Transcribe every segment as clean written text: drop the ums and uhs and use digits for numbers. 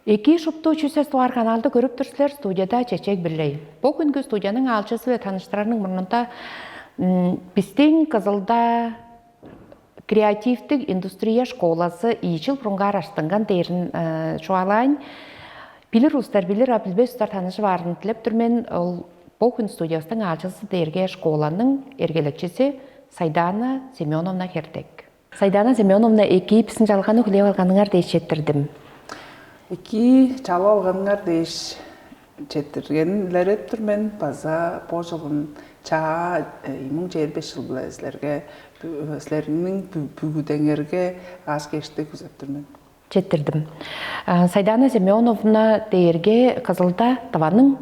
Эки шупту чүсес туар каналды көріп тұрсылар студияда чечек бірлей. Бұл күнгі студияның алчысы ве таныштарының мұрнында біздің Қызылда креативтік индустрия школасы ичил бұрынғар аштыңған дейірін шуалайын. Білір ұстар, білір абілбе ұстар танышы барын тілеп түрмен бұл күн студиясының алчысы дейірге школаның ергелекчесі Сайдана Семеновна Хертек. Сайдана Семеновна эки пісін жалғаны күлеп алғаныңар дейшеттірдім. Эки чалы алғаныңар дейш четтіргенлер өттірмен база по жылын чаға 2025 жыл білі әзілерінің бүгідеңерге аз кешті күзеттірмен. Четтірдім. Сайдана Семеновна дейірге Қызылда таваның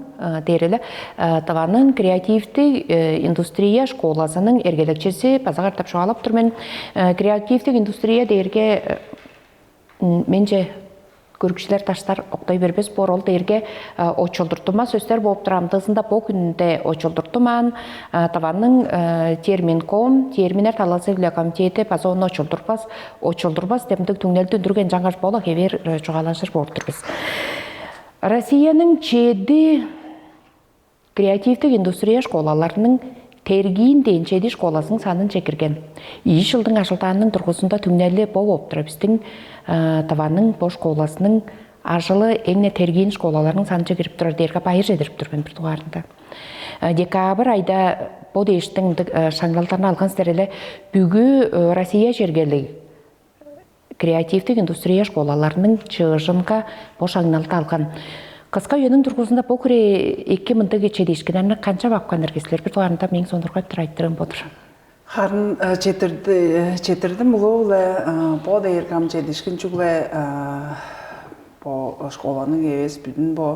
дейірілі таваның креативті индустрия школасының ергелекчесі базағар тапшуалап тұрмен креативті индустрия дейірге менже көрікшілер таштар оқтай бербес бор ол дейірге очылдыртыма сөздер болып тұрамдысында бұл күнінде очылдыртыман таванның термин.com терминер таласы үлі комитеті база оны очылдырбас демдік түңнелді үндірген жаңғаш болы кебер жоғалашыр болып тұрбыз. Россияның чеді креативтік индустрия школаларының тергейін дейінчеді школасының санын чекірген. 2 жылдың ашылтанының тұрғысында түңнелі болып тұрабыстың таванның бұл школасының ажылы әңне тергейін школаларының санын чекіріп тұрар дейірге байыр жедіріп тұрбен бір туғарында. Декабр айда бұл дейіштің шаңғалтарына алған стерелі бүгі Россия жергелі креативтік индустрия школаларының чығышынға бұл шаңналты алған. Қысқа үйенің тұрғысында бұл күре 2 мұнтығы чедешкенеріні қанша баққан әргесілер бір туғарында мен сондырға тұрайттырын бұдыр. Харын четірдім ұлы бұл да ергам чедешкен жүглі бұл школаның евес бүдін бұл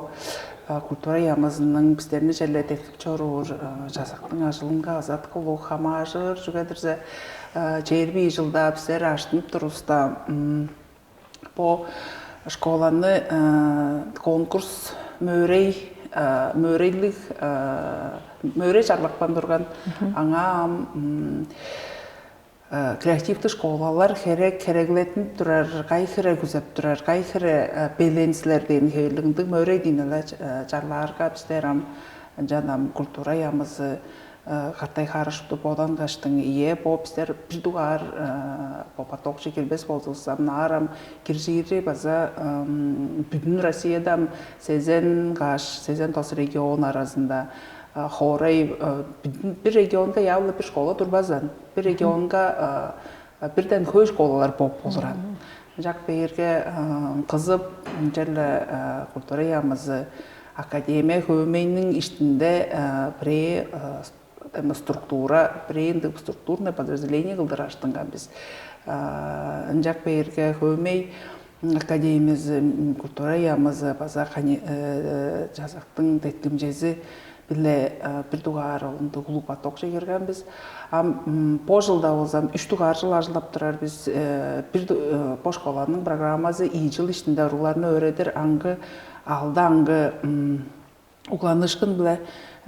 культура ямызының біздеріне жерлі тектік чоруыр жасақтың ажылынға азат қылу қама ажыр жүгедірзе жербей жылда біздер аштынып тұрыста бұл школаны конкурс мөрей жарлықпан тұрған аңа креативті школалар кереглетін тұрар, қай кере күзеп тұрар, қай кере беленсілерден хейліңді мөрей дейінілі жарларға біздер жанам культура ямызы қартай қарышыпты бодан қаштың ие боп біздер бірдуғар поток шекербес болдылсам нарам киржири база бүтін Россиядам сезен қаш, сезен тос регион арасында хорай бір регионға яулы бір школа тұрбазан, бір регионға бірден көй школалар боп болыран. Жақ бейерге қызып жерлі культура ямызы академия көмейінің іштінде бірей структура, брендинг, структурное подразделение кылдыр аштыңға біз. Жақ бейерге көмей академиязы, культура ямызы, база жазақтың теткімжезі білі бір туғар олынды құлу поток жегерген біз. По жылда олзам 3 туғар жыл ажылап тұрар біз по школаның программасы 2 жыл ішінде ұруларыны өредір аңғы алды аңғы ұғланышқын білі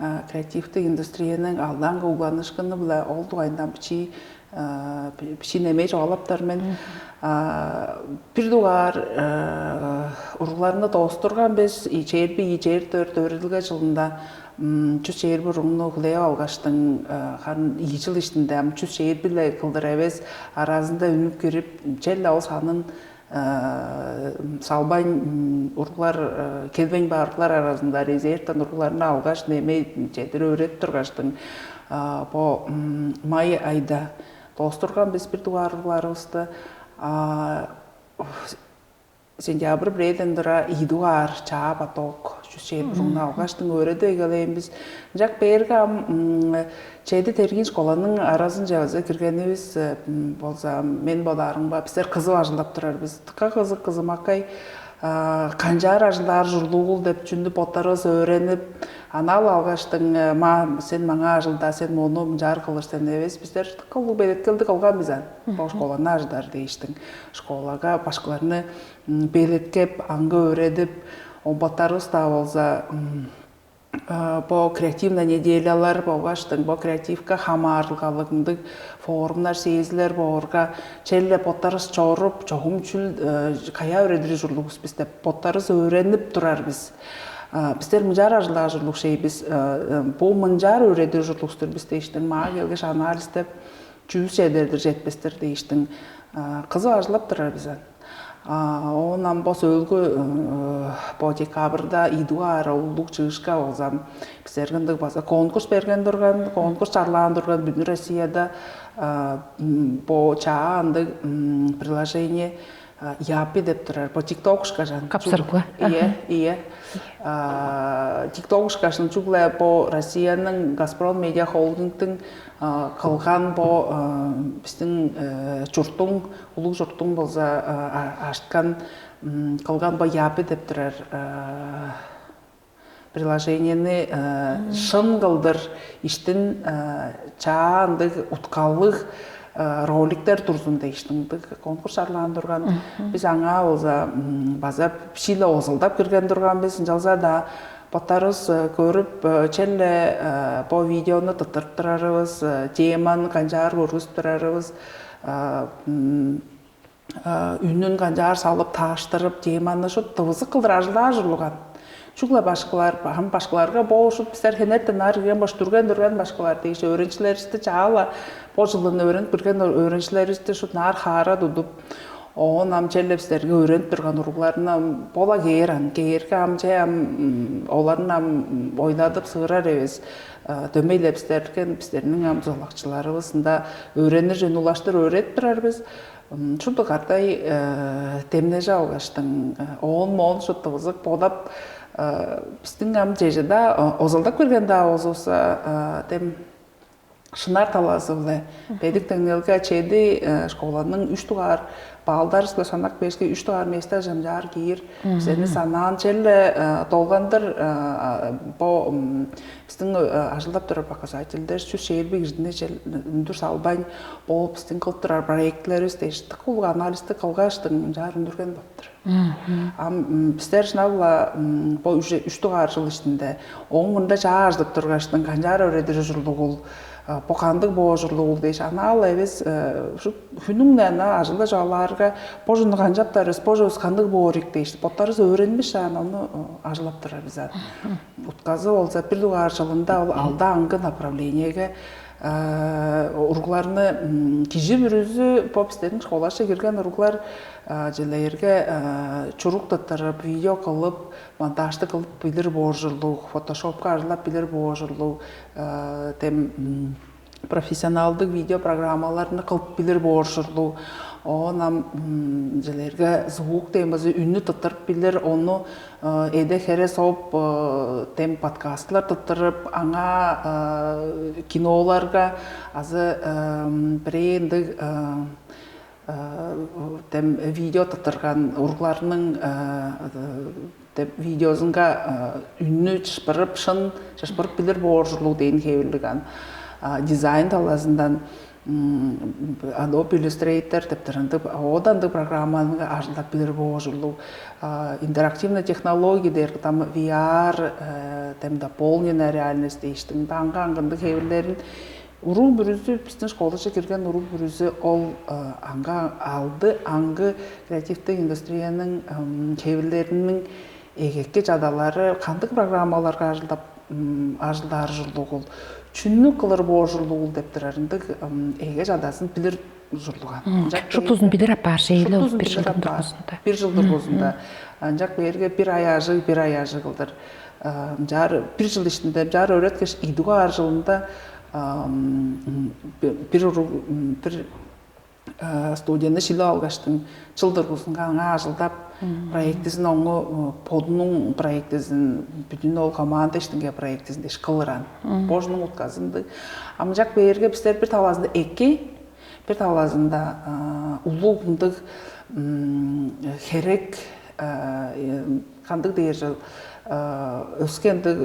креативті индустрияның алданғы ұғланышқыны білі ол туғайындан піші немей жоғалаптармен бір туғар ұруларыны тоғыстырған біз ичербі 4 жылында чүз шейірбі рұңны ұғылай алғаштың қарын 2 жыл ішінде чүз шейірбі қылдыр әвес аразында үніп керіп жәлі ол санын салбайн ұрғылар, келбен барықлар арасында резервтан ұрғыларына алғаш немей жетір өрет тұрғаштың май айда тоғыстырған біз бір туғар ұрғыларымызды сентябр бірейден тұра идуғар, чаға баток, жүзшейді бұрыңна алғаштың өреді егелейміз. Жақ бәргі чейді терген школаның арасын жауызы кіргеніміз болса, мен бодарың ба, біздер қызы ажылдап тұрар біз. Тұқа қызы мақай қанжар ажылдар жұрлуғыл деп жүнді боттарыз өреніп, анал алғаштың сен маңа ажылда, сен мону жар қылырсен емес, біздер тұқылы белеткілді қалған бізен. Бұл школаны ажылдар дейіштің. Школаға башқыларыны белеткеп, аңғы өредіп, боттарыз да болса По креативна неделялар болгаштың, по креативка хамарлыгалыгындык форумнар сезилер боорга челле поттарыс чоруп, чогум чүл кая өредири журлугус бизде поттарыс өөренип турар биз. Біздер мынжар ажылаа журлук шейбиз, бу мынжар өредири журлугустур биз дейиштин, маа келгеш анализ деп жүз жедердир жетпестер дейиштин. Кызы ажылап турар бизен. Онан бос өлгө по декабрда идуара улук чыгышка олзам бизергендик баса конкурс берген турган, конкурс чарлаан турган бүткүл Россияда по чаандык приложение Япи деп турар, по тиктокушкажан. Капсыргы. Ие. Тиктокушкашын чуглая по Россиянын Газпром Медиа Холдингтың кылган по биздин журттун, улуг журттун болса ашткан кылган по Япи деп турар приложениени шын кылдыр иштин чаандык уткаллык роликтер турсун дейиштиңдик конкурс чарлаан турган. Биз аңа болса база пишиле озулдап кирген турганбыз, жалза да поттарыбыз көрүп челле по видеону тытырып турарыбыз, теманы канчаар көргүзүп турарыбыз, үнүн канчаар салып тааштырып, теманы шу тыбызы кылдыр ажылаа журлуган. Чугла башкалар, хам башкаларга боошуп бизер хенеттен арыген бош турган башкалар дейиш öğrencilerisти чаала бо жылын öğrenip кирген öğrencilerisти шу нар хара дудуп онам челепстерге öğrenip турган уругларына бола кейерге амча оларына ойнадып сыгырар эбиз дөмейлепстерген биздердин ам золакчыларыбызында öğrenir жөн улаштыр öğретип турарбыз. Шунду картай темне жаугаштың он шуттыбызык бодап биздин ам жежеда озалдап кирген да озуса тем шынар таласы буле бедик теңнелге чеди школанын 3 тугар балдарысла санак бешке 3 тугар месте жамжар кийир сени санаан челле толгандыр по биздин ажылдап турар показательдер şu шеербек жидине жел үндүр салбайн болуп биздин кылып турар проектлерибиз дейиштик кул анализди кылгаштын жар үндүрген болуптур. Биздер шынабыла по 3 тугар жыл ичинде оң мында жааждып тургаштын канжар örediri журлугул покандык боо журлугул дейиш анал эбиз ушу хүнүңнана ажылда жаларга пожуну канжаптарыбыз пожобуз кандык боорик дейиш поттарыбыз öğrenmiş аны ажылап турарбыз. Утказы болса бир тугар жылында ал алда аңгы направлениеге уругларны кижи бүрүзү попстердин школаша кирген уруглар желерге чурук таттырып, видео кылып, монтажды кылып билир боор журлук, фотошопка ажылап билир боор журлук, тем профессионалдык видео программаларны кылып билир боор журлук. Онам желерге звук тембазы үннү таттырып билир, ону эде хере соп тем подкастлар таттырып, аңа киноларга азы брендик тем видео таттырган уругларнын видеосунга үннү чышпырып, шын чышпырып билир боор журлук дейин хебилган. Дизайн таласындан Adobe Illustrator деп одандык программаны ажылдап билир боо журлук. Интерактивный технология дер там VR, там дополненная реальность дейиштин. Аңгандык хебилерин урул бүрүзү биздин школача кирген урул бүрүзү ол аңга алды, аңгы креативдик индустриянын хебилеринин эгекке жадалары кандык программаларга ажылдар журлугул. Чүннү кылыр боо журлугул деп турарындык эге жадасын билир журлуган. Шутузун билир апар шейле бир жылдын тургусунда. Бир жыл тургусунда. Анжак берге бир аяжы кылдыр. Жар бир жыл ичинде жар öğreткеш идуар жылында бир студияны шиле алгаштын жылдыргусунга аңа ажылдап проектисин оңу подунун проектисин бүтүн ол команда иштинге проектисин деш кылыран божунун утказынды амжак берге биздер бир талазында бир талазында улуугундук херек кандык дер жыл өскендик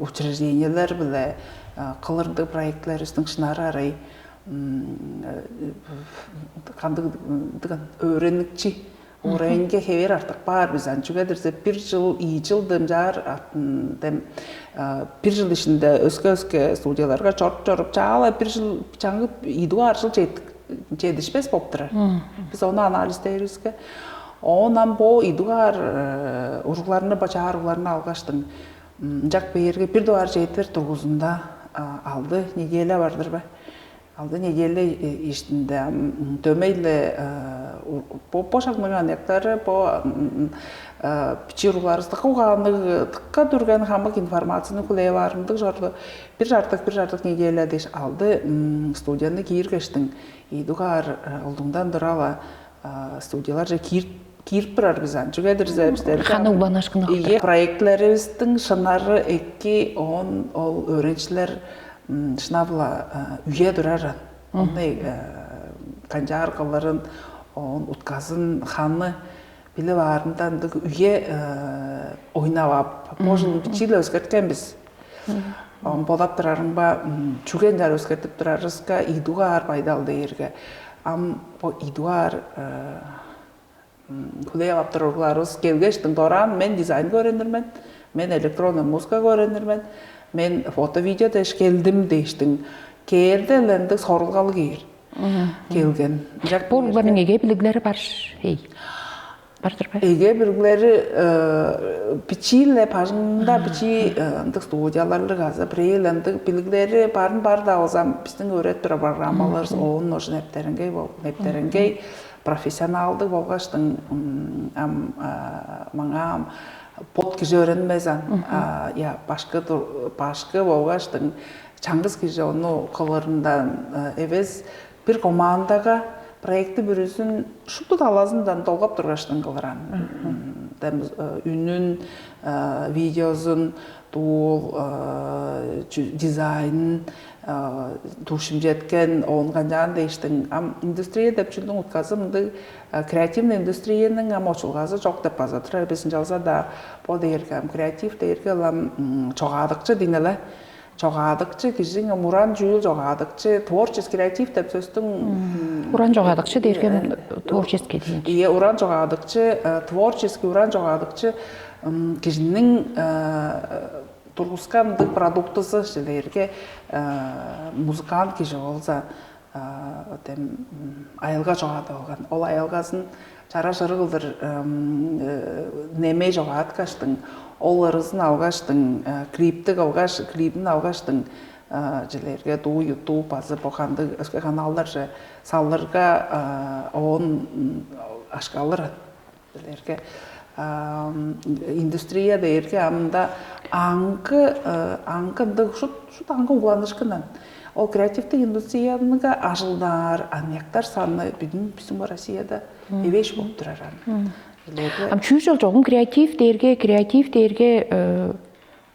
учреждениялар биле кылырдык проектлерибиздин шынары арай кандык öğrenikçi Orayınca hever artık var biz ançuga derse bir yıl, iyi yıl demjar dem bir yıl içinde özke studiyalarga çorp çağla bir yıl çangıp idu arşıl çedişmez poptırar. Biz onu analiz ederiz ki ondan bu idugar uruklarını başarılarını algaçtın. Jak beyirge bir duvar çeytver turguzunda aldı nedele vardır be. Aldı nedele işinde tömeyle po şakmagan yakları po piçirularızda kavganı tıkka durgan hamak informasyonu kuleye varımdık jorlu bir jartık nedele deş aldı studiyanı giyir geçtin. İdugar olduğundan durala studiyalarca kirip birer bizden. Çünkü derzebizler. Xana ulan aşkına. İyi proyektlerimizin şınarı eki ol öğrenciler şınavla üye durar. Onday kancar kalların on utkazın xanı bile varından da üye oynavap. Možda biçiyle özgertken biz. Bolap durarım ba çügenler özgertip durarızka idugar paydalı değirge. Am bu idugar kuleye yaptırırlarız. Gelgeçtin doran men dizayn öğrenirmen, men elektron müzik öğrenirmen, men foto video deş geldim deştin. Kerde lendik sorulgalı geyir. Gelgen. Bunların ege bilgileri var. Hey. Vardır be. Ege bilgileri biçiyle pajında biçi studiyalarla gazı prelendik bilgileri bar da olsam bizden öğrettir programmalar onun o nepterenge profesyonaldık bolgaçtın manga pot kişi öğrenmezen ya başka bolgaçtın çangız kişi onu kollarından evez bir komandaga proyekti bürüsün şuttu talazından dolgap durgaçtın kılran. Ünün, videosun, tuğul, dizayn, tuğuşum jetken, onun kancan değiştin. İndüstriye depçilдің utkazımdı, kreativni industriyenin ama oçulgazı çok da pazadır. Besinci alsa da bu deyirken, kreativ deyirken çoğadıkça dinele. Çoğadıkça kişinin muran jüyül çoğadıkça творческий kreativ деп сөздің Уран жоғадықшы дерген творческий дейін. Iya уран çoğadıkça творческий уран çoğadıkça kişinin turguskan produktısı şeylerge muzikant kişi olsa dem ayılga çoğadı olgan. Ol ayılgasın çara şırgıldır neme çoğadı kaçtın. Ollarızın algaçtın, klipin algaçtın jilerge du YouTube bazı bokandı özge kanallar sallarga on aşkalır jilerge industriya deyirge amında ankı şu ankı ulanışkından o kreativti industriyanın aşıldar anyaktar sanı bizim Rossiyada eveş bolup durar. Am çüjül жоғын креатив дерге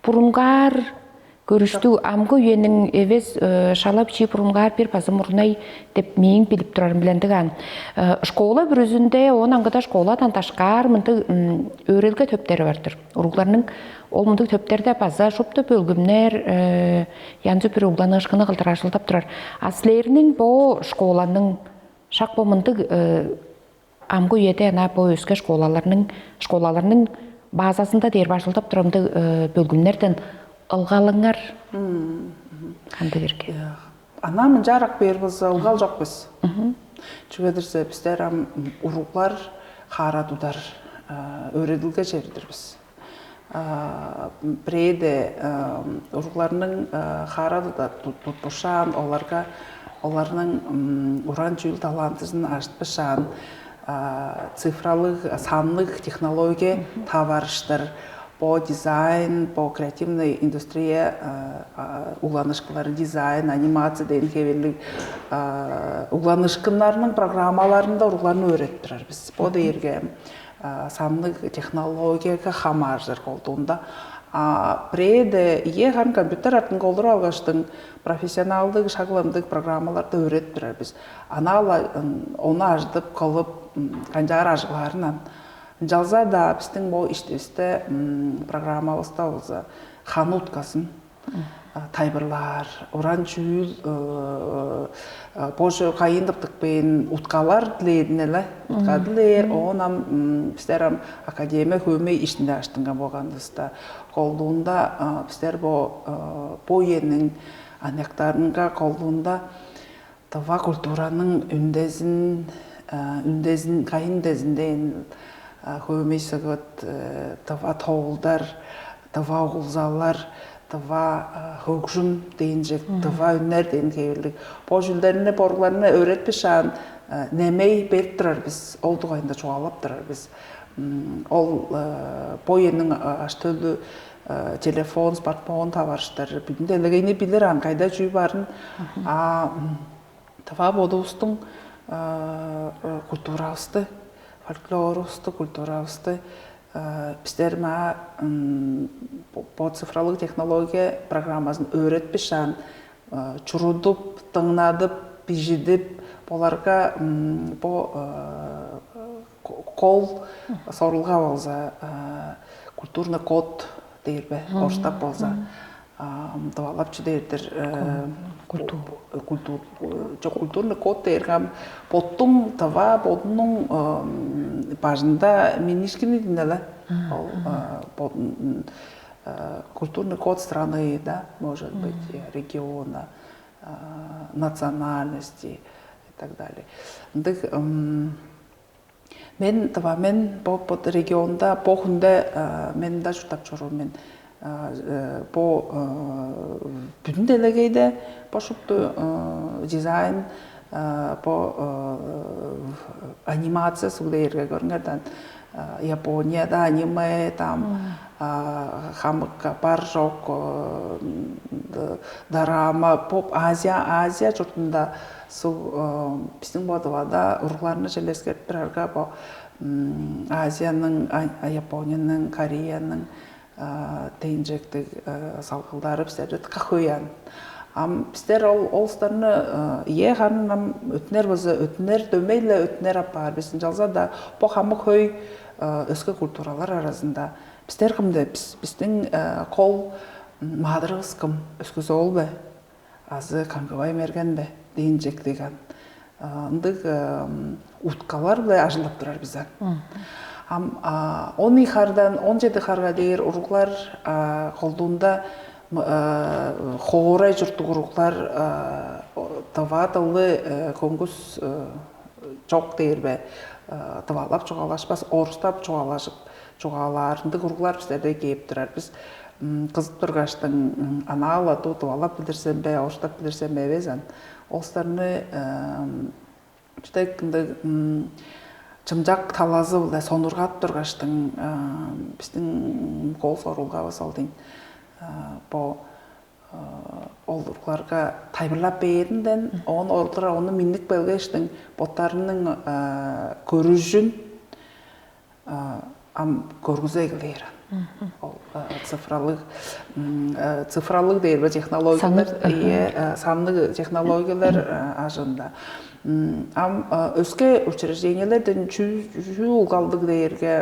бұрынғар көрішті амғы үйенің евес шалап чи бұрынғар бір пазы мұрнай деп мейін біліп тұрарым білендіған. Школа бір өзінде, он аңғыда школадан ташқар мұнды өрелгі төптері бардыр. Ұруғларының ол мұнды төптерді паза шопты бөлгімнер янзы бір ұғланы ұшқыны қылдыр ашылдап тұрар. Аслерінің бұл школаның шақ бұл мұнды Амгы үйеде ана бұл өскі школаларының базасында дер башылдап тұрамды бөлгімнерден ылғалыңар қанды берге? Анамын жарақ бербіз, ылғал жоқ біз. Чүгедірсе біздер ұруғлар қарадудар өреділге жердір біз. Бірейді ұруғларының қарадудар тұтпышан, оларының уран жүйіл талантысын аштпышан, цифралык, санлык технология таварыштыр. По дизайн, по креативной индустрия, уланышкалары дизайн, анимация деген кебелік уланышкаларының программаларында урларны өйрәтіп тұрар біз. По дейірге санлык технологияға хамаржыр қолдуында. Прейді хан компьютер артын қолдыру алғаштың профессионалдық, шағыламдық программаларды өйрәтіп тұрар біз. Оны аждып қалып қанжағыр ажыларынан. Жалза да біздің бұл іштесті программалыста олза хан ұткасын. тайбырлар, уран чүйіл, божы қайындықтықпен ұтқалар ділейдін әлі, ұтқадылер, оғынам біздер академия көмей ішінде аштыңға болғандысында. Қолуында біздер бойенің анаяқтарынға қолуында тава культураның үндезін, қайындезінден көмей сығыт, тава тоғылдар, тава ұғылзалар, тава хөгжім дейін жек, тава үннер дейін кейбірлік. Бұл жүлдеріне борғыларына өретпі шағын немей беріп тұрар біз, ол тұғайында çoğалап тұрар біз. Ол бойының аштөлі телефон, смартфон таварыштары бүгінде әлігейіне білер қайда жүй барын. Тава бодуыстың культуралысты, фольклорысты, культуралысты, біздер по цифралық технология программасын өретпі шан, чұрудып, тыңнадып, бежедіп, оларға қол сорылға болса, культурный код дейірбі, орыстап болса, давалапчы дейірдір, культурный код дейіргім, боттың тава, бодының бажында менішкені дейінелі, культурный код страны, да, может быть, региона, национальности и так далее. Мен под регионда похунде мен да жұтап жүру мен по бүтін делегейде пошыпты дизайн по анимация сугдейерге көріңерден Японияда аниме там хамыққа бар жоқ драма поп Азия жұртында біздің бодывада ұрғыларына желескеріп тұрарға бұл Азияның, Японияның, Кореяның тейінжектік салғылдары біздер өті қақойан. Біздер олыстарыны еғанын өтінер бізі, өтінер дөмейлі өтінер апар. Біздің жалза да бұл қамы көй өскі культуралар арасында. Біздер қымды, біздің қол мадырғыз кім өскізі ол бі, азы қаңғыбай мерген бі, дейінжектіген. Үндік ұтқалар бұлай ажылап тұрар бізден. 17 қарға дейір ұрғылар қолдуында қоғырай жүртті ұрғылар тавадылы көңгіз жоқ дейір бе, тавалап жоғалашпас, орыстап жоғаларындық ұрғылар біздерде кейіп тұрар. Біз қызып тұрғаштың ана алату тавалап білдірсен бе, орыстап білдірсен бе безен. Олыстарыны чымжақ талазы бұлда сонырғат тұрғаштың біздің қол сорылға басалдың ол ұрғыларға тайбырлап бейірінден оны ордыра оны миндік бәлгештің боттарының көріжін көргізе егілейрін. Цифралық дейір бі технологиялар, санлы технологиялар ажында. Өске учреждениялерден чүй ұлғалдық дейірге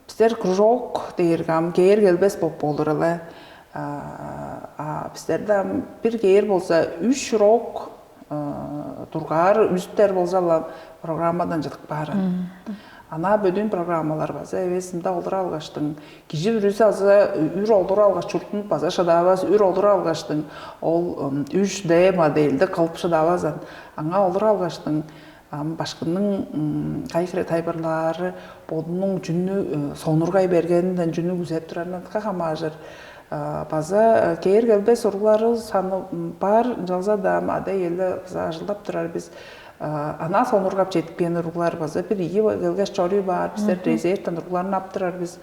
біздер кружок дейірге кейер келбес боп болырылы. Біздерді бір кейер болса 3 рок тұрғар үстер болса программадан жытық бары. Ана бөдін программалар база, әвесінде олдыр алғаштың. Кежі бүрісі азы үр олдыр алғаш чұртын база шадаваз, үр олдыр алғаштың. Ол 3D модельді қалып шадавазан. Аңа олдыр алғаштың. Башқының қайқыры тайбырлары бодының жүнні сонырғай бергенінден жүнні күзеп тұрарынан қақамажыр. База кейер келбес ұрғылары саны бар, жалза дам, ада елі ажылдап тұрар біз. Ана сонырғап жетіппен ұрғылар база бір ие келгеш чоры бар, біздер резервтен ұрғыларын аптырар біз.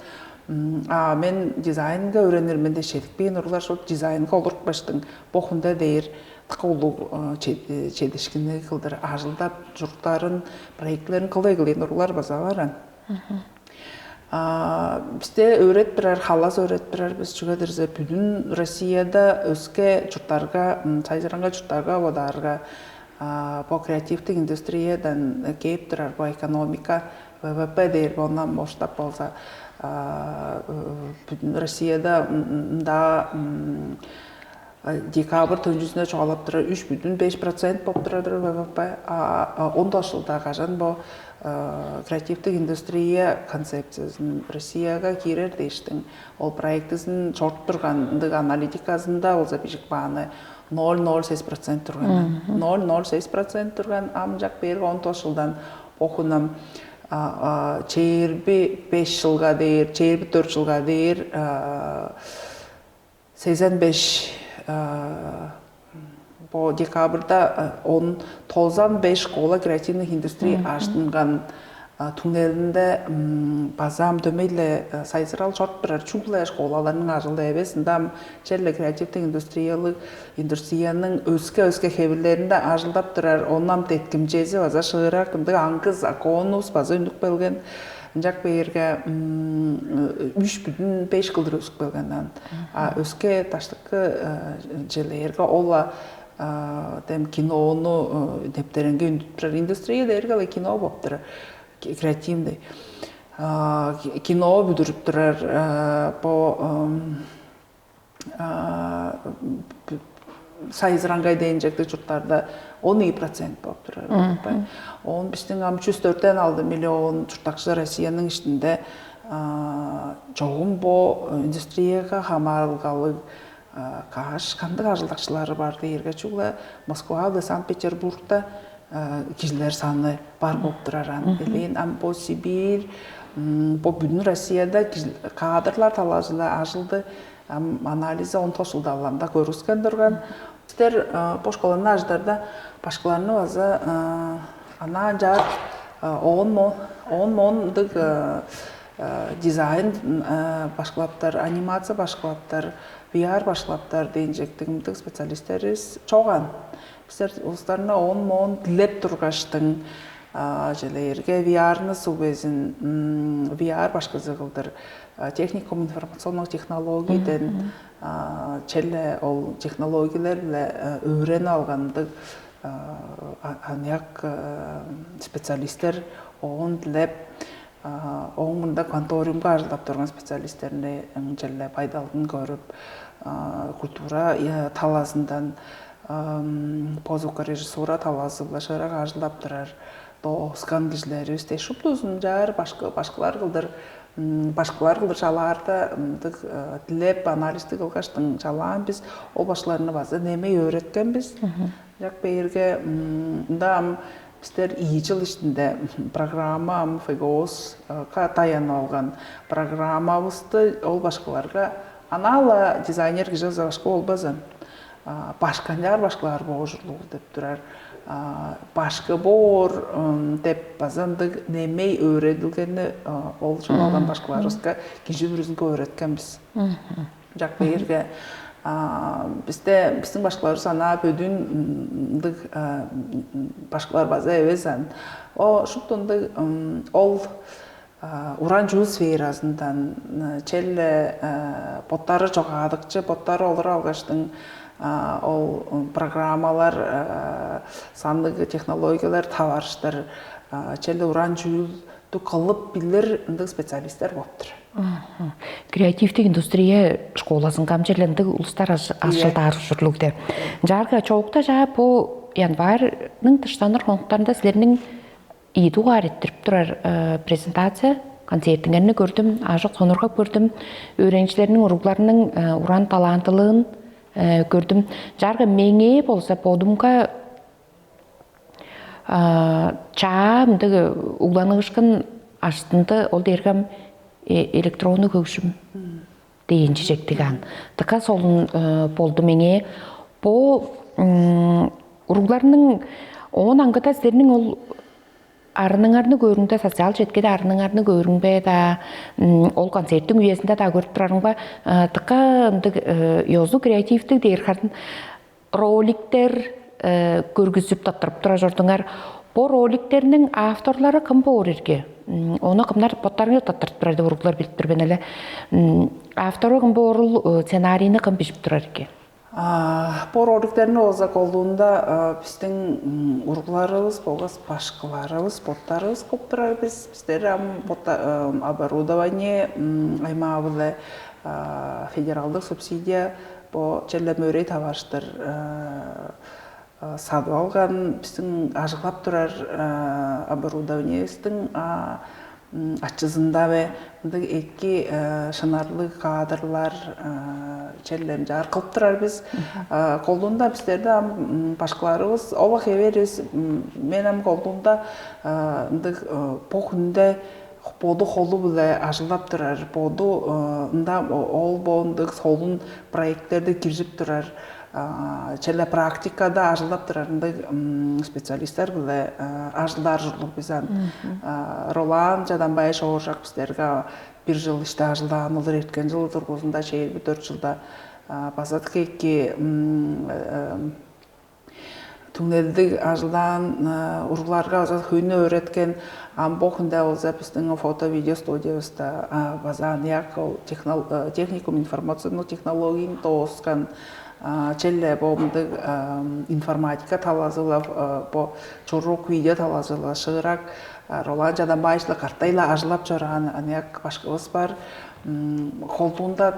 Мен дизайнға өренерменде шетікпен ұрғылар шот дизайнға олырқ баштың боқында дейір тықылу чедішкіні қылдыр ажылдап жұрттарын, проектлерін қылдай қылын ұрғылар база баран. Бізде өрет бірер, халас өрет бірер біз жүгедірзе бүдін Россияда өске жұрттарға, сайзыранға жұрттарға одарға по креативтік индустриядан кейіп тұрар, по экономика ВВП дейір болынан моштап болса Россияда да декабрь түнжүсүнө чоғалап тұрар 3,5% болып тұрады ВВП. 10 жылда қажан бұл креативтік индустрия концепциясын Россияға керер дейштің. Ол проектісін шорт тұрғандық аналитикасында ол запишік бағаны 0,06% тұрған. 0,06% тұрған амжақ бергі 10 жылдан оқынам çeyirbi 5 жылға дейір, çeyirbi 4 жылға дейір 85 bu dekabrda 95 школа креативных индустрий аштынған түнелінде базам дөмейлі сайзырал шорт бірер чуглая школаларының ажылды әбесінде челі креативтік индустрияның өске хевілерінде ажылдап тұрар оннам теткім жезі база шығырақ аңқыз аконус база үндік белген жак бейерге 3,5 кылдыр өсік белгеннен өске таштықы желерге ола кинону дептеренге үндіп тұрар индустрия дерге кино болып тұрар креативный кино бүдіріп тұрар сайызыраңғай дейін жекті жұрттарда 12% болып тұрар. Он біздің 304-ден алды миллион жұрттақшы Россияның ішінде жоғын бұл индустрияға хамарылғалы қағаш қандық ажылдақшылары бар дейірге чуғла Москвада, Санкт-Петербургта кишилер саны бар болып тұраран. Елен бұл Сибирь, бұл бүтін Россияда кадрлар талажылы ажылды анализі 10 жылда аланда көріскен тұрған. Сіздер бұл школаны аждарда башқаларыны базы ана жар 10 мондық дизайн башқалаптар, анимация башқалаптар, VR башқалаптар дейін жектігімдік специалистеріз чоған. Сіздер ұлыстарына 10 мон тілеп тұрғаштың желерге VR-ны субезін, VR башқы зығылдыр. Техникум информационных технологийден челе ол технологиялерле өйрен алғандық анияқ специалистер оғын тілеп оғын мұнда конториумға ажылдап тұрған специалистеріне челе пайдалығын көріп культура таласындан позука режиссура таласы бұлашырақ ажылдап тұрар доғысқан кішілері өсте шұптузын жар башқылар қылдыр жаларды тілеп анализді қылғаштың жалаған біз ол башқыларына базы немей өреткен біз. Жақ бейірге біздер 2 жыл ішінде программа ФГОС таян алған программабызды ол башқыларға анала дизайнер кежі башқы ол базын. Башқандар башқылар боғы жүрлуғы деп тұрар. Башқы бор деп базанды немей өреділгені ол жылалған башқыларызға кежі бүрізінгі өреткен біз. Жақ бейірге біздің башқыларыз ана бөдің башқылар база әуезен. Шұптынды ол уран жуыл сферасындан челі боттары жоғадықчы, боттары олыр алғаштың ол программалар, сандығы технологиялар, таварыштар, челі уран жүйілді қылып білір специалистер боптыр. Креативтік индустрия школасын камчерлендік ұлыстар ашылдар жүрлігді. Жарғы чоғықта жа бұл январның тыштаныр қонықтарында сілерінің иду ғареттіріп тұрар презентация, концертіңеріні көрдім, ажық сонырға көрдім, өйреншілерінің ұрғыларының уран талантылығын көрдім. Жарғы меңе болса подумға чаамдығы ұғланығышқын аштынды ол дергім электроны көгшім дейін жектіған. Тықа солын болды меңе. Бұл ұрғыларының оң аңғыта сіздерінің ол арыныңарны көріңді, социал жеткеді арыныңарны көріңбе да, ол концерттің үйесінде да көріп тұрарың ба, тықа езу креативтік дейірқардың роликтер көргізіп таттырып тұра жұрдыңар. Бұл роликтерінің авторлары кім бұл өрерге? Оны кімдер боттарыңы таттырып тұрарды ұрғылар біліп тұрбен әлі. Авторы кім бұл ұрыл сценарийны кім бішіп тұрарге? Бұл роликтерін олза қолуында біздің ұрғыларымыз, болғыз башқыларымыз, боттарымыз көп тұрар біздер оборудование аймағылы федералдық субсидия бұл жәлі мөрей таваштыр сады алған біздің ажығлап тұрар оборудованиестің ачызында бе эки шынарлы кадрлар челлен жар кылып турар биз колдунда биздерде башкаларыбыз олах эберибиз мен колдунда по күндө боду холу биле ажылдап турар боду ол бондук солун проекттерди киржип турар челе практикада ажылдап турарындай специалисттер биле ажылдар журлук бизан Ролан Жаданбай Шоуржак биздерге бир жыл иште ажылдаган ылдыр эткен жылы тургузунда чейинби 4 жылда базат кейки түңнелдик ажылдан ургуларга хүйнө өйрөткөн амбокунда болса биздин фото видео студиябызда базан яков техникум информационный технологияны тоскан челле бомдык информатика талазылап по чорук видео талазыла шыгырак Ролан Жаданбайчылы картайла ажылап жорган анияк башкыбыз бар колтунда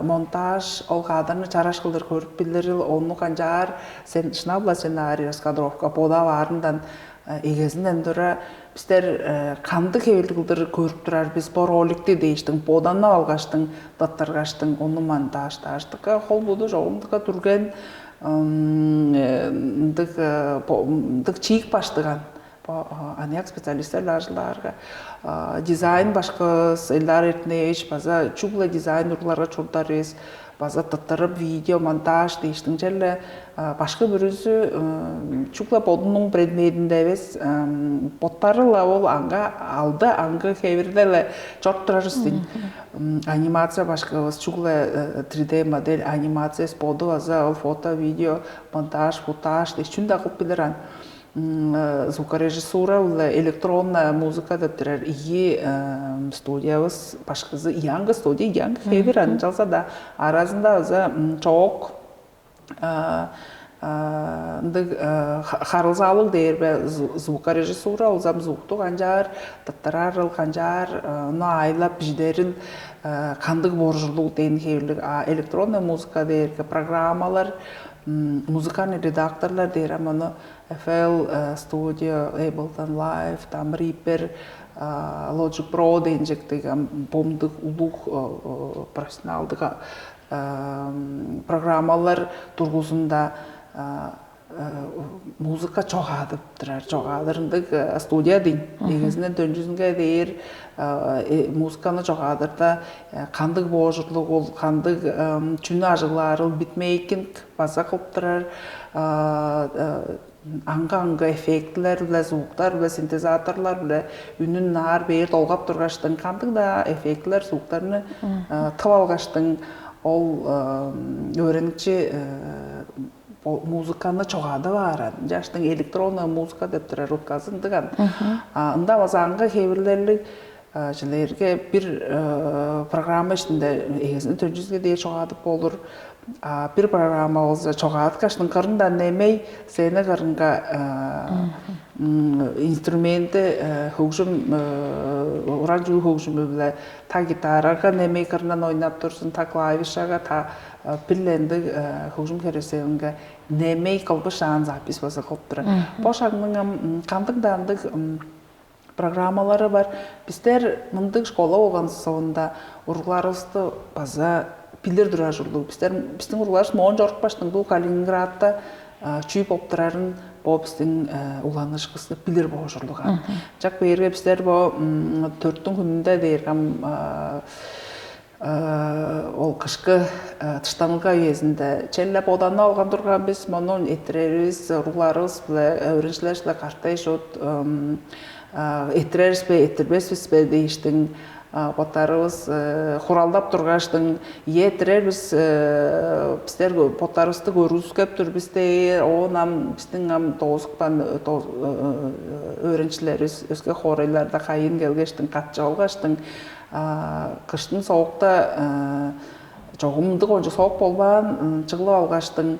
монтаж ол кадырны чараш кылдыр көрүп билдирил ону канжаар сен шнабла сценарий раскадровка пода барындан эгезинен тура биздер канды кебелдикылдыр көрүп турар биз бо роликти дейиштиң поданна алгаштың даттаргаштың ону монтаждаштыкка холбуду жогумдукка турген дык чийик баштыган анияк специалисттер ажыларга дизайн башкыс Элдар Эртневич база чугла дизайн урларга чурдарыз база таттырып видео монтаж дейиштиң жерле башкы бирүүсү чугла бодунун предметинде эмес боттарыла ол анга алды аңгы кебирделе чорт турарыстын анимация башкыбыз чугла 3D модель анимация боду база фото видео монтаж футаж дейчүн да кылып билеран звукорежиссура электронная музыка деп турар ии студиябыз башкызы янга студия янга хебиран жалса да аразында өзө чоок харылзалык дээрбе звукорежиссура улзам звукту канжаар таттарарыл канжаар айлап жидерин кандык боржулук деген хебирлик электронная музыка дээрге программалар музыкальный редакторлар дейр аны FL Studio, Ableton Live, там Reaper, Logic Pro дейінжектегі бомдық улуг профессионалдық программалар тургузунда музыка чоғадып тұрар, чоғадырындық студия дейін. Егізінен дөнжізінге дейір музыканы чоғадырда қандық божырлық ол, қандық чүні ажыларыл битмейкинг база қылып тұрар, аңға эффектлер, звуктар, синтезаторлар, үнін нар бейір толғап тұрғаштың, қандық да эффектлер, звуктарыны тып алғаштың, ол өрінікші музыканы чоғады баран. Жаштың электронная музыка деп тұрар ұтқасын дыған. Ында базаңға кебірлерлік жылерге бір программа ішінде егесіне 400-ге дейін чоғадып болыр. Bir программа olsa çoğalt kaçtın karından nemey seni karınga instrumenti hücum orancu hücumu bile ta gitaraga nemey karından oynap dursun ta klavişaga ta pillendi hücum kereseğinge nemey kalbı şan zapis basa koptura. Boşağının kandıkdandık программалары бар. Біздер мындық школа оған соңында ұрғыларызды база пилер дура журлук. Биздин уруларыбыз моон жорук баштың бул Калининградта чүйүп оптурарын бо биздин уланышыбызды пилер боо журлуган. Жак берге биздер бо 4-түн күнүндө дейргам ол кышкы тыштанылга уезинде челлеп оданна алган турган биз монун эттерерибиз уруларыбыз өрүнчүлөр картайшот эттерерибизбе эттербесбизбе дейиштиң Потарыбыз хуралдап тургаштың еттерербиз биздер потарыбызды көрүүбүз көптүр бизде онам биздин тоозукпан өрүнчүлөрүбүз өзгө хорейлерде кайын келгештин катчы алгаштың кыштын соокта жоғымдық онжы соқ болбан чыгылып алгаштың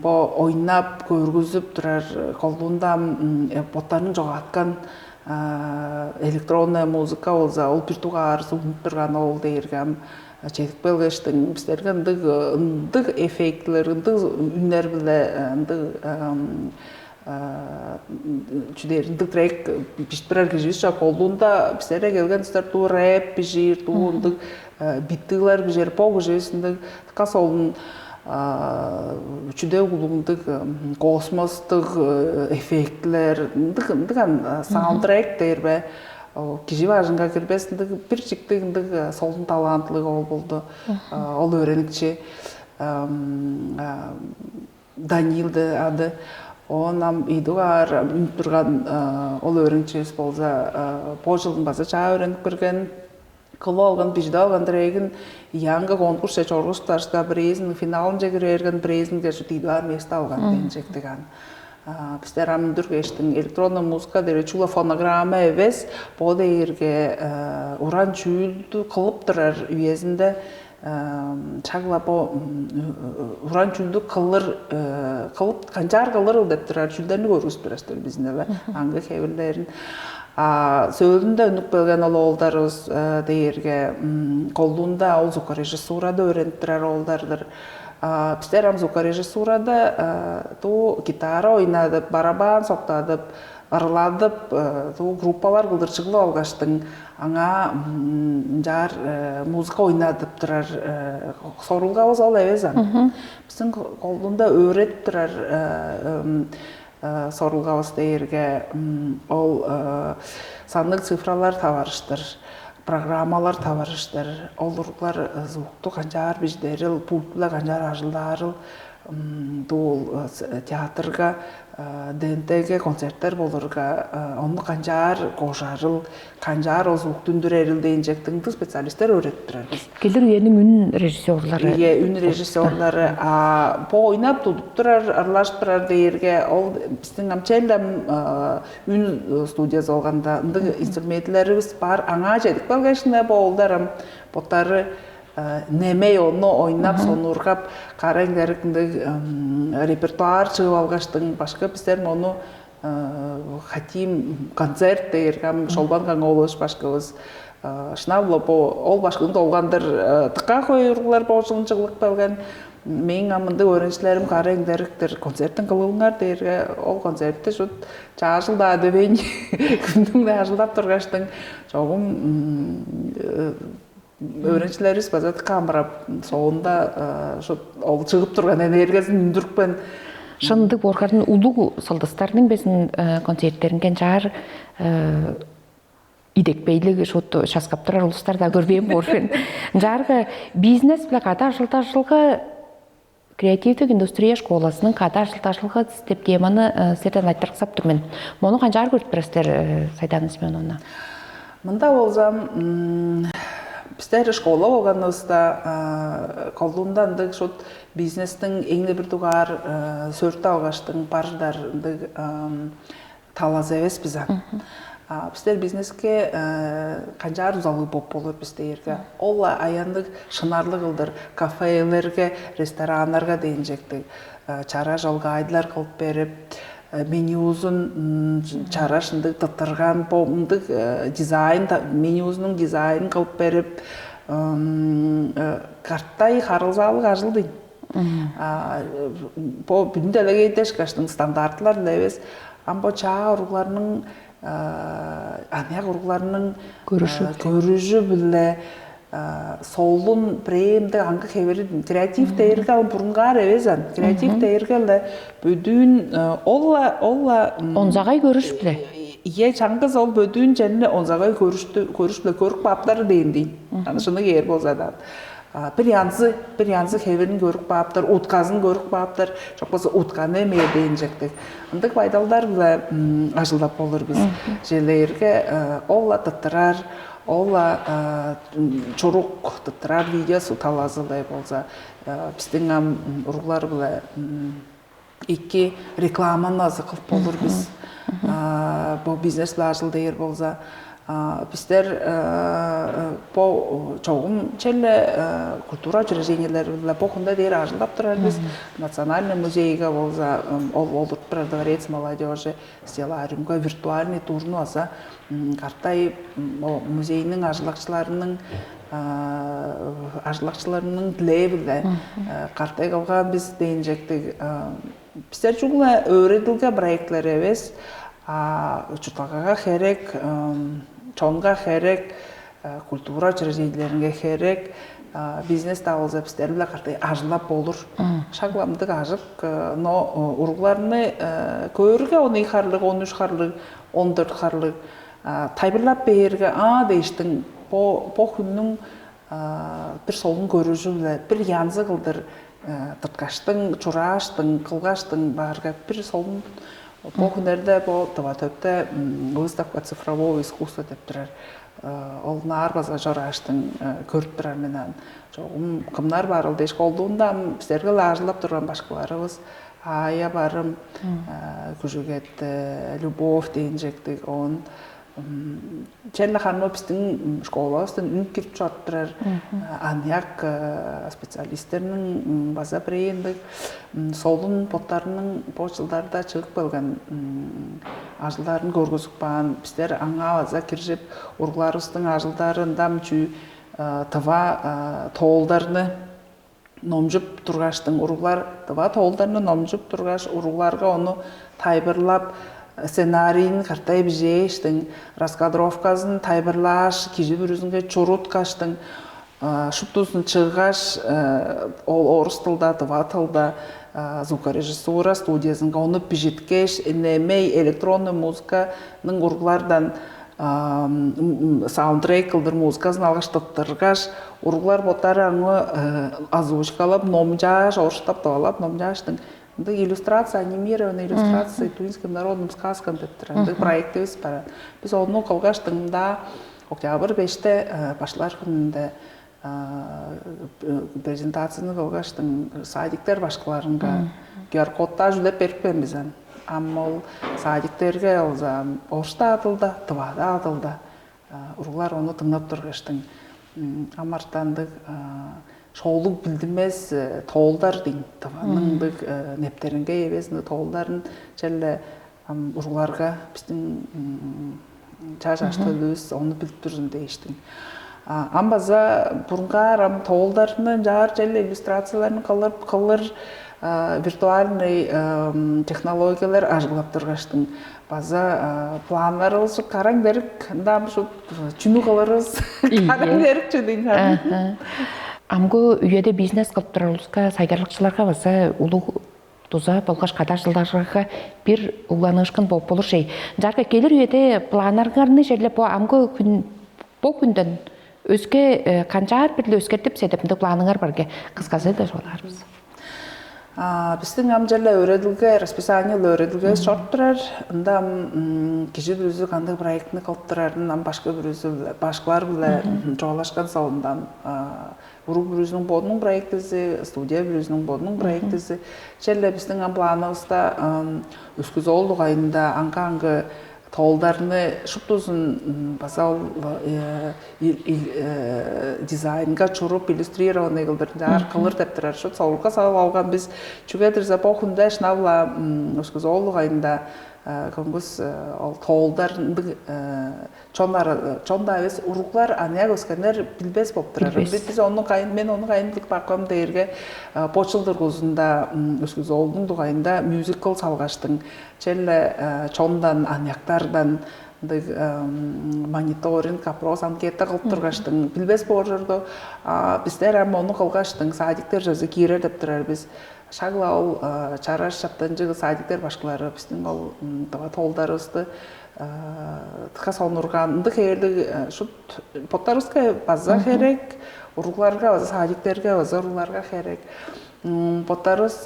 бо ойнап көргүзүп турар колунда боттарын жогаткан электронная музыка болса ол бир сугунуп турган ол дээргем жетип келгештин бизлерге ындык эффектлер ындык үндөр биле ындык ындык трек биштирер кишибиз жок колунда бизлерге келген туу рэп бижир туу ындык биттылар бижер по кишибиз ындык касолун үчүдө улундук космостук эффектлер ындыган саундтрек дербе киши бажынга кирбес бир чиктик ындык солдун талантлыгы ол болду ол өрөнүкчү Данилды ады онам идуар турган ол өрөнчүбүз болса по жылдын базы чаа өрөнүп кирген кылып алган бижде алган трегин янга конкурс чоргуштарда брезин финалын жегерген брезинге идуар место алган денжектиган Біздер амындыргештің электронный музыка дере чула фонограмма эвес бо дегерге уран чүүлдү кылып турар үйезинде чагла бо уран чүүлдү кылып канчаар кылыр деп турар чүүлдөрүнү көргүзүп турасыздар биздин аңгы кебирлерин сөөлүндө өнүк келген олдарыбыз дегерге колунда ол звукорежиссурада öğrenip турар олдардыр. Біздер звукорежиссурада ту гитара ойнадып, барабан соктадып, ырладып, ту группалар кылдыр чыгылып алгаштың аңа жар музыка ойнадып турар сорулгабыз ал эбес аны. Биздин колунда öğretip турар сорулгабыз дегерге ол сандык цифралар табарыштыр. Программалар табарыштыр. Олурлар звукту канчаар биздерил, пультлар канчаар ажылдарыл, дол театрга, ДНТге концерттер болурга, onu канчаар кошарыл, канчаар ол звукту үндүрерил дейинжектин специалисттер öğretip турар биз. Келер үйенин үн режиссерлары. Үн режиссерлары по ойнап тутуп турар, аралашып турар дегерге ол биздин амчелдем үн студиясы алганда инструментлерибиз бар, аңа жетип келгешинде болдарым боттары немей onu ойнап сонургап караңдерикинде репертуар чыгып алгаштың башка биздер onu хотим концерт дегерге шолбан каңолуш башкабыз шынавлы ол башкын толгандыр тыка койурлар болушун чыгылып келген мен амынды öğrencilerim караңдериктер концерттин кылыңар дегерге ол концертте шут чаашылда дебен күндүң ажылдап тургаштың чогум öğrencilerimiz bazat камырап соонда ол чыгып турган энергиясын үндүрүппен Шындык Боргардын улуу солдаттарынын безин концерттерин кенчаар идекпейлиги шотто шаскап турар улустарда көрбөйм борфен. Жаргы бизнес биле ката жылташылгы креативдик индустрия школасынын ката жылташылгы деп теманы сіздерден айтырксап турмун. Мону канчаар көрүп турасыздар Сайдана Семеновна? Мында болсам Біздер школа болганыбызда колунда ындык шот бизнестин эңне бир тугар сөртө алгаштын барждар ындык талаз эбес биз аны. Біздер бизнеске канчаар узалуу болуп биздерге. Ол аяндык шынарлык кылдыр кафелерге, ресторандарга дейинжектик чара жолгайдылар кылып берип менюзун чарашындык тытырган помдык дизайн менюзунун дизайнын кылып берип карттай харылзалык ажылдый. По бүндө элегейдеш каштын стандартлар лебес амбо чаа уругларынын аяк уругларынын көрүшү биле солун премде аңгы кебери креатив дээрге ал бурунгар эбезан креатив дээрге бөдүүн олла Онзагай көрүш биле. Ие чаңгыз ол бөдүүн жenne онзагай көрүш биле көрүп баптар дейин. Анышыны кер болса да. Bir yansı keverin görüp bağıptır, utkazın görüp bağıptır, çok bolsa utkаны emeye deyinjektik. Ындык пайдалдар биле ажылдап болор биз. Желерге олла тыттырар, олла чорук тыттырар видеосу талазылай болса, биздин уруглар биле икки рекламаны азы кылып болор биз. Бу бизнес ажыл дейер болса, Bizler bu çoğum çelle kultura учреждениелерle bu konuda değer arjılap durar biz. Национальный музейге болса, olur Дворец молодежи, стеллариумга виртуальный турну аса картай музейнің ажылақшыларының тілейбілді қартай қалған біз дейінжектік. Біздер жүгілі өреділге проектлер емес, учутлаға керек, чонға керек, культура учреждениелерге керек, бизнес тағылза біздерді қартай ажылап болыр. Шағыламдық ажық, но ұрғыларыны көріге 12 қарлық, 13 қарлық, 14 қарлық тайбырлап бейерге дейштің по күннің бір солын көріжілі, бір янзы қылдыр тұтқаштың, чураштың, қылғаштың барға бір солын по күнерді бұл төпті выставка цифрового искусства деп тұрар. Ол нар базға жораштың көріп тұрар менен. Кімнар барылды еш қолдуында біздерге лажылап тұрған башқаларығыз. Ая барым, күжігет, любовь дейін жектік оң. Чәлі қанма біздің школағыздың үн кіріп жаттырар, анияқ специалистерінің база бірейіндік, солын поттарының почылдарда чығып болған ажылдарын көргізіп баған, біздер аңа база кіржіп, ұрғыларыстың ажылдарында мүчі тұва тоғылдарыны номжып тұрғаштың, ұрғылар тұва тоғылдарыны номжып тұрғаш, ұрғыларға оны тайбырлап, сценарийін қартай бізейштің, раскадровкасын тайбырлаш, кежі бір өзінге чұрут қаштың, шыптусын чығаш, ол орыс тылда, тұва тылда, звукорежиссура студиясынға оны пижеткеш, энемей, электронный музыканың ұрғылардан саундтрек қылдыр музыкасын алғаш тұттырғаш, ұрғылар ботары аңы озвучкалап, номжаш, орыштап тавалап, номжаштың. Иллюстрация, анимированная иллюстрация тунисским народным сказкам проекты өз бара. Біз оны қылғаштыңда октябрь 5-те башлар күнінде презентацияны қылғаштың садиктер башқаларынға QR-кодта жүлеп беріп бен бізен. Аммол садиктерге орышта атылды, тұвада атылды. Ұрғылар оны тыңдап тұрғаштың. Амартандық шоулық білдімес тоғылдар дейін. Таванның бүк нептерінге ебесінде тоғылдарын жәлі ұрғыларға біздің чаш-ашты өз оны біліп тұржын дейштің. Амбаза бұрынға тоғылдарының жағар жәлі иллюстрацияларын қалыр виртуальный технологиялар ажғылап тұрғаштың. База планларыңыз қараң берік, чүні қаларыз, қараң берік чүдің. Амгы үйеде бизнес қылып тұрарылысқа сайгарлықшыларға баса ұлы туза болғаш қадар жылдарға бір ұланышқын болып болыр шей. Жарға келір үйеде планарғарыны жерлі бұл амгы күнден өзге қанчағар бірлі өзгертіп седіпінді планыңар барге қысқазы да жоларымыз. Біздің амжарлы өреділге, расписаниялы өреділге шорт тұрар. Онда кеші бір өзі қандық проектіні қылып тұрарын, башқалар білі жоғалашқан сауындан. Ұрық бір өзінің бодының проектізі, студия бір өзінің бодының проектізі. Жәлі біздің планымызда өскіз олдық айында аңға тоғылдарыны шыптузын басал дизайнға чұрып, иллюстрированный қылдырында арқылыр деп тұрар. Сауырға салып алған біз чүгедірзі поқында шынавла өскіз олдық айында көңгіз тоғылдардың чонда әвес ұрықлар анияқ өскендер білбес боп тұрар. Мен оны қайындық бақым дейірге почылдыр көзінде өскіз олдың дұғайында мюзикл салғаштың. Челі чондан анияқтардан мониторинг, опрос, анкета қылып тұрғаштың. Білбес боп жүрді. Біздер әм оны қылғаштың. Садиктер жазы кейрер деп тұрар біз. Шағыла ол чараш шаптан жығы садиктер башқылары біздің ол толдарызды тұқа сонырғанды қейірді шұт поттарызға база керек, ұрғыларға, садиктерге, ұрғыларға керек. Поттарыз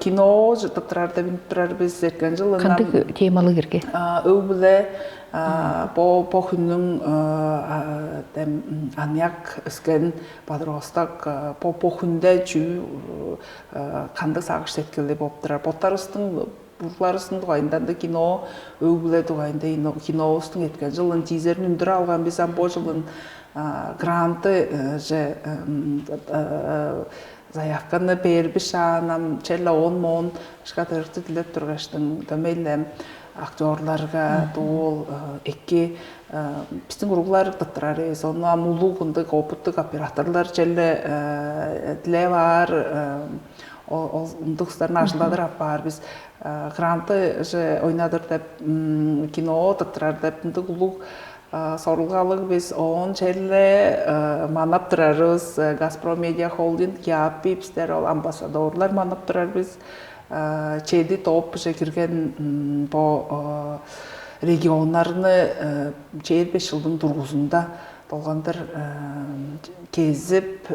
кино тұттырарды бініп тұрар біз зеркен жылынан. Қанды темалы керге? Өбілі по күннің анияқ өскен подросток по күнде жүй қанды сағыш сеткелі болып тұрар. Поттарыздың бурларысын дугайында кино өгүле дугайында кинобустун өткөн жылын тизерин үндүрө алган биз бу жылын гранты же заявканы бербиш анам челла 10 мон шкатырты dilep тургаштын төмейлем актерларга дол эки биздин уруглар дыттырар сону амулугундук опыттык операторлар челе диле бар ундукстарын ажыладыр бар біз гранты же ойнадыр деп кино дыттырар деп мындык улуг сорулгалык біз он челе манап турарыбыз Газпром Медиа Холдинг Киапи биздер ол амбассадорлар манап турар біз чеди топ же кирген бо региондарны чейир 5 жылдын тургузунда болгондор кезип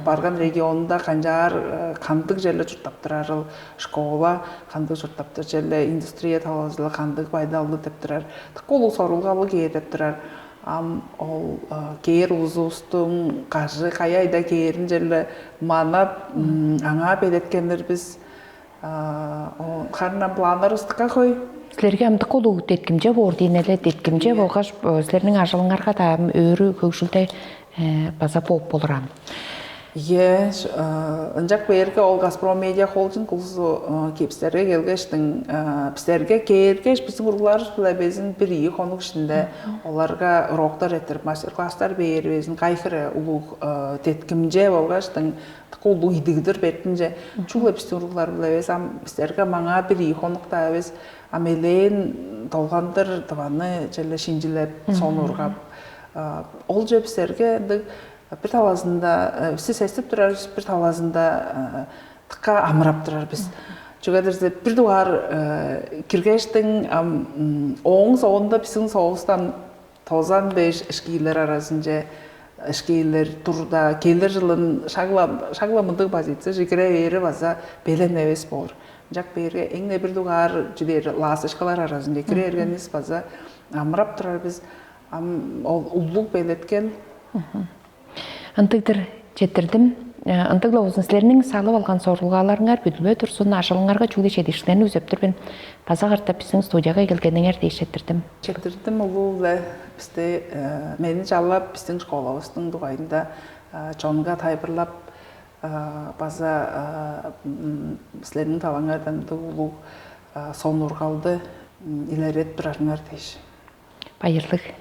барган регионда канжаар кандык жерле журттап турар школа кандык журттап турар жерле индустрия талаажылы кандык пайдалуу деп турар таколу сорулгалы кээ деп турар ол кээр узубуздун кажы кайайда кээрин жерле манап аңа белеткендер биз карынан планырыбыздыкка кой Силерге амдык колу теткимже бор дейнеле теткимже болгаш силердин ажылыңарга да өрү көгшүлдөй база болурам. Ынжак берге ол Газпром Медиа Холдинг улсу кепстерге келгештин бизерге кээргеш биздин уругларыбыз биле безин бир ии конук ичинде оларга уроктор этирип мастер-класстар бербезин кайхыры улуг теткимже болгаштын улуу идигдир бертинже чугуле биздин уруглар билебиз бизерге мага бир ии конукта биз амелен толгандыр табаны желе шинжилеп сонургап ол же бизерге bir talazında siz esip durarız bir talazında tıka amrap durar biz. Çünkü bir duvar kirgeçtin oğun soğunda bizim soğustan tozan beş eşkiler arasınca eşkiler turda keller yılın şaglamındık bazısı jigre veri baza belen neves bor. Jak beri enge bir duvar jider las eşkalar arasınca kire ergeniz baza amrap durar biz ulluk beletken Антыгдыр жетирдим. Антыгла озун силердин салып алган сорулгаларыңар бүдүлө турсун, ажылыңарга чугуле чедиштерин үзөптүрбүн. Таза карта биздин студияга келгениңер жетирдим. Жетирдим улуу бизде мени жаллап биздин школабыздын дугайында чонга тайбырлап база силердин талаңардан улуу сонургалды илерет турарыңар дейш. Байырлык.